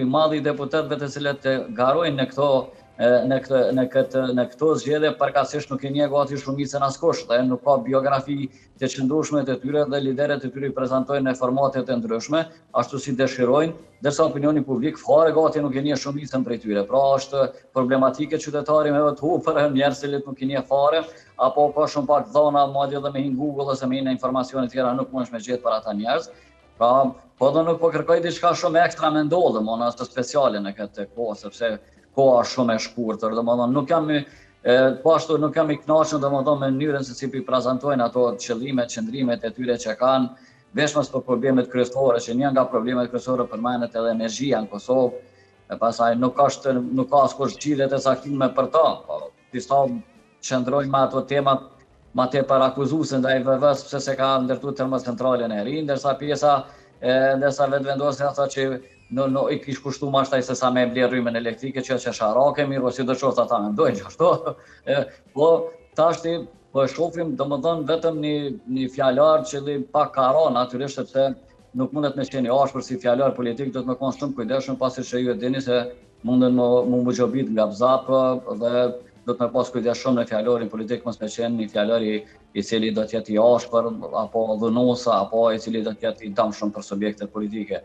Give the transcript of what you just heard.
i madh i deputetëve të cilët garojnë në këto zgjedhje, përkatësisht nuk e njeh gati shumicën askush, dhe nuk ka biografi të qëndrueshme të tyre dhe liderët e tyre i prezantojnë në formate të ndryshme, ashtu si dëshirojnë, ndërsa opinioni publik fare gati nuk e njeh shumicën prej tyre. Pra është problematike qytetari me të hupër, njerëz që nuk i njeh fare, apo ka shumë pak dhona, madje edhe me hin Google ose me hin informacione të tjera nuk mundesh me gjetë për ata njerëz. Pra, po do nuk po kërkoj diçka shumë ekstra me ndodhë, domethënë as të speciale në këtë kohë, sepse koha është shumë e shkurtër, domethënë nuk jam po ashtu nuk jam i kënaqur domethënë me mënyrën se si i prezantojnë ato qëllimet, qëndrimet e tyre që kanë, veçmas për problemet kryesore, që një nga problemet kryesore përmendet edhe energjia në Kosovë, e pastaj nuk ka askush zgjidhje të saktume për ta, po disa qëndrojnë me ato temat ma tepër akuzuese ndaj VV-s pse se ka ndërtuar termocentralen e ri, ndërsa pjesa vetëvendosja tha që i kish kushtu ma shtaj se sa me ble rrymën elektrike që është sharake, mirë, o si do qoftë ata mendojnë ashtu. Po tashti po e shohim domethënë vetëm një fjalar që pak ka ra natyrisht sepse nuk mundet me qenë i ashpër si fjalar politik, do të më konë shumë kujdesshëm pasi që ju e dini se munden mu xhobit nga bzap dhe do të me pas kujdes shumë në fjalorin politik, mos me qenë një fjalor i cili do të jetë i ashpër, apo dhunuesa, apo i cili do të jetë i damshëm për subjektet politike.